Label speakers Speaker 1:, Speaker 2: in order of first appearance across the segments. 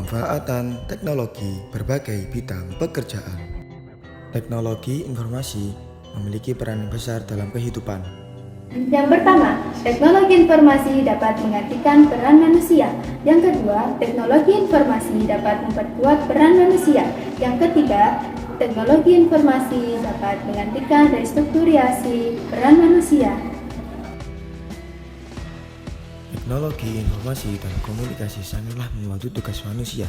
Speaker 1: Pemanfaatan teknologi berbagai bidang pekerjaan. Teknologi informasi memiliki peran besar dalam kehidupan.
Speaker 2: Yang pertama, teknologi informasi dapat menggantikan peran manusia. Yang kedua, teknologi informasi dapat memperkuat peran manusia. Yang ketiga, teknologi informasi dapat menggantikan restrukturisasi peran manusia.
Speaker 1: Teknologi informasi dan komunikasi sangatlah membantu tugas manusia.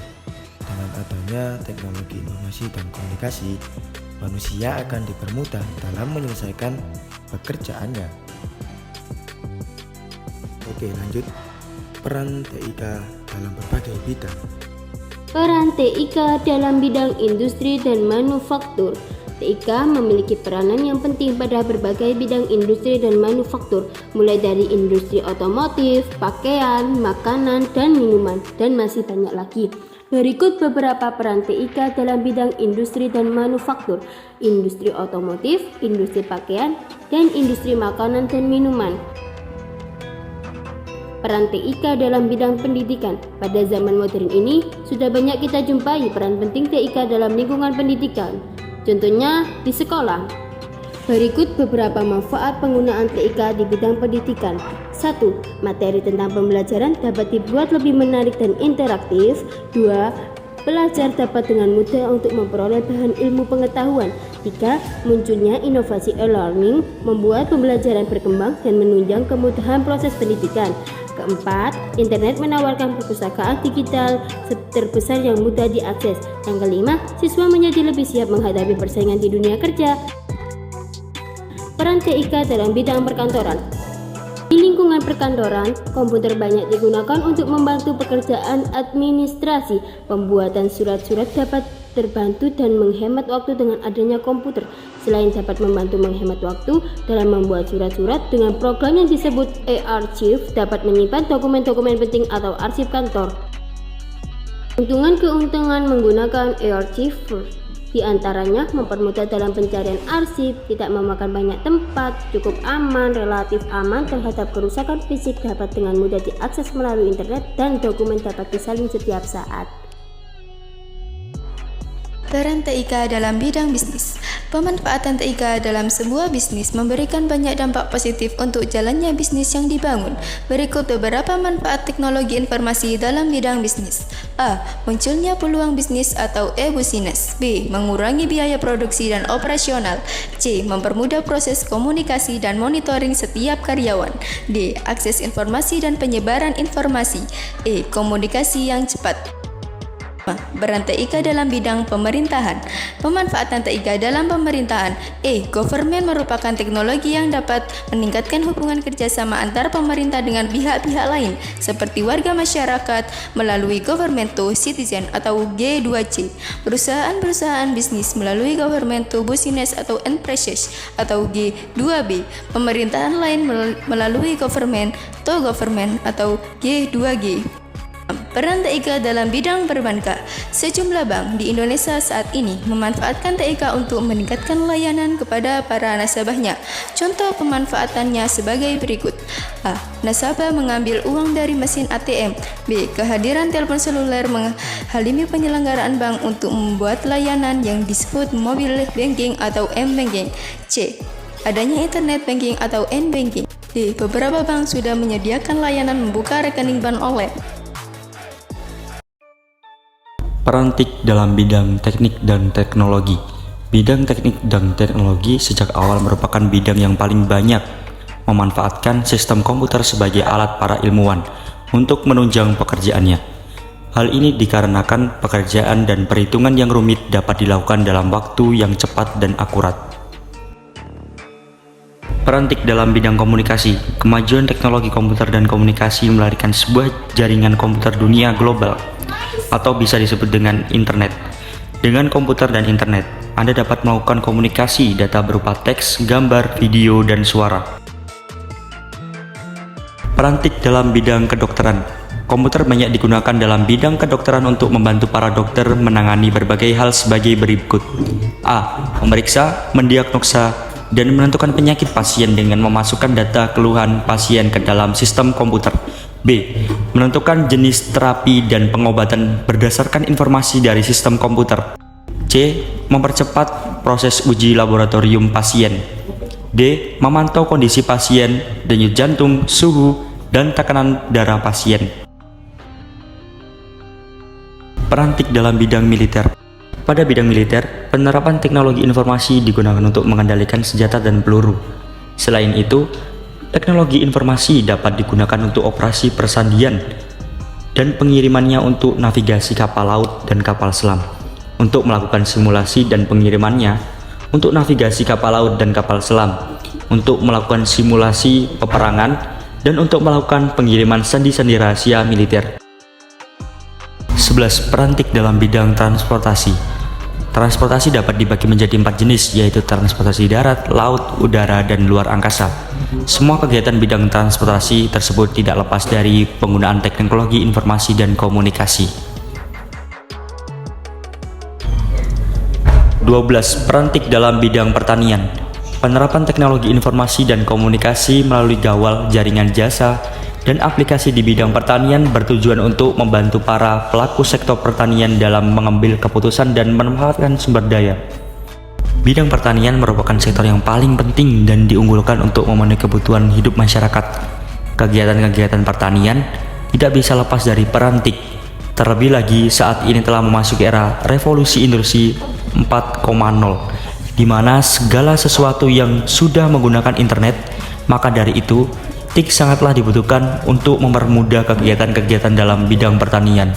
Speaker 1: Dengan adanya teknologi informasi dan komunikasi, manusia akan dipermudah dalam menyelesaikan pekerjaannya. Oke, lanjut. Peran TIK dalam berbagai bidang.
Speaker 3: Peran TIK dalam bidang industri dan manufaktur. TIK memiliki peranan yang penting pada berbagai bidang industri dan manufaktur, mulai dari industri otomotif, pakaian, makanan, dan minuman, dan masih banyak lagi. Berikut beberapa peran TIK dalam bidang industri dan manufaktur: industri otomotif, industri pakaian, dan industri makanan dan minuman. Peran TIK dalam bidang pendidikan. Pada zaman modern ini, sudah banyak kita jumpai peran penting TIK dalam lingkungan pendidikan. Contohnya di sekolah. Berikut beberapa manfaat penggunaan TIK di bidang pendidikan. 1. Materi tentang pembelajaran dapat dibuat lebih menarik dan interaktif. 2. Pelajar dapat dengan mudah untuk memperoleh bahan ilmu pengetahuan. 3. Munculnya inovasi e-learning membuat pembelajaran berkembang dan menunjang kemudahan proses pendidikan. Keempat, internet menawarkan perpustakaan digital terbesar yang mudah diakses. Yang kelima, siswa menjadi lebih siap menghadapi persaingan di dunia kerja. Peran TIK dalam bidang perkantoran. Di lingkungan perkantoran, komputer banyak digunakan untuk membantu pekerjaan administrasi. Pembuatan surat-surat dapat terbantu dan menghemat waktu dengan adanya komputer. Selain dapat membantu menghemat waktu dalam membuat surat-surat, dengan program yang disebut e-archive dapat menyimpan dokumen-dokumen penting atau arsip kantor. Keuntungan menggunakan e-archive di antaranya mempermudah dalam pencarian arsip, tidak memakan banyak tempat, cukup aman, relatif aman terhadap kerusakan fisik, dapat dengan mudah diakses melalui internet, dan dokumen dapat disalin setiap saat.
Speaker 4: Peran TIK dalam bidang bisnis. Pemanfaatan TIK dalam sebuah bisnis memberikan banyak dampak positif untuk jalannya bisnis yang dibangun. Berikut beberapa manfaat teknologi informasi dalam bidang bisnis. A. Munculnya peluang bisnis atau e-business. B. Mengurangi biaya produksi dan operasional. C. Mempermudah proses komunikasi dan monitoring setiap karyawan. D. Akses informasi dan penyebaran informasi. E. Komunikasi yang cepat. Peran TIK dalam bidang pemerintahan. Pemanfaatan TIK dalam pemerintahan. Government merupakan teknologi yang dapat meningkatkan hubungan kerjasama antar pemerintah dengan pihak-pihak lain, seperti warga masyarakat melalui government to citizen atau G2C, perusahaan-perusahaan bisnis melalui government to business atau enterprises atau G2B, pemerintahan lain melalui government to government atau G2G. Peran TIK dalam bidang perbankan. Sejumlah bank di Indonesia saat ini memanfaatkan TIK untuk meningkatkan layanan kepada para nasabahnya. Contoh pemanfaatannya sebagai berikut. A. Nasabah mengambil uang dari mesin ATM. B. Kehadiran telepon seluler menghalangi penyelenggaraan bank untuk membuat layanan yang disebut mobile banking atau m-banking. C. Adanya internet banking atau n-banking. D. Beberapa bank sudah menyediakan layanan membuka rekening bank online.
Speaker 5: Peran TIK dalam bidang teknik dan teknologi. Bidang teknik dan teknologi sejak awal merupakan bidang yang paling banyak memanfaatkan sistem komputer sebagai alat para ilmuwan untuk menunjang pekerjaannya. Hal ini dikarenakan pekerjaan dan perhitungan yang rumit dapat dilakukan dalam waktu yang cepat dan akurat. Peran TIK dalam bidang komunikasi. Kemajuan teknologi komputer dan komunikasi melahirkan sebuah jaringan komputer dunia global, atau bisa disebut dengan internet. Dengan komputer dan internet, Anda dapat melakukan komunikasi data berupa teks, gambar, video, dan suara. Peran TIK dalam bidang kedokteran. Komputer banyak digunakan dalam bidang kedokteran untuk membantu para dokter menangani berbagai hal sebagai berikut. A. Memeriksa, mendiagnosa, dan menentukan penyakit pasien dengan memasukkan data keluhan pasien ke dalam sistem komputer. B. Menentukan jenis terapi dan pengobatan berdasarkan informasi dari sistem komputer. C. Mempercepat proses uji laboratorium pasien. D. Memantau kondisi pasien, denyut jantung, suhu, dan tekanan darah pasien. Perantik dalam bidang militer. Pada bidang militer, penerapan teknologi informasi digunakan untuk mengendalikan senjata dan peluru. Selain itu, teknologi informasi dapat digunakan untuk operasi persandian dan pengirimannya untuk navigasi kapal laut dan kapal selam, untuk melakukan simulasi dan pengirimannya untuk navigasi kapal laut dan kapal selam, untuk melakukan simulasi peperangan, dan untuk melakukan pengiriman sandi-sandi rahasia militer. 11. Perantik dalam bidang transportasi. Transportasi dapat dibagi menjadi 4 jenis, yaitu transportasi darat, laut, udara, dan luar angkasa. Semua kegiatan bidang transportasi tersebut tidak lepas dari penggunaan teknologi informasi dan komunikasi. 12. Perantik dalam bidang pertanian. Penerapan teknologi informasi dan komunikasi melalui gawal, jaringan jasa, dan aplikasi di bidang pertanian bertujuan untuk membantu para pelaku sektor pertanian dalam mengambil keputusan dan memanfaatkan sumber daya. Bidang pertanian merupakan sektor yang paling penting dan diunggulkan untuk memenuhi kebutuhan hidup masyarakat. Kegiatan-kegiatan pertanian tidak bisa lepas dari perantik, terlebih lagi saat ini telah memasuki era revolusi industri 4.0, di mana segala sesuatu yang sudah menggunakan internet. Maka dari itu, TIK sangatlah dibutuhkan untuk mempermudah kegiatan-kegiatan dalam bidang pertanian.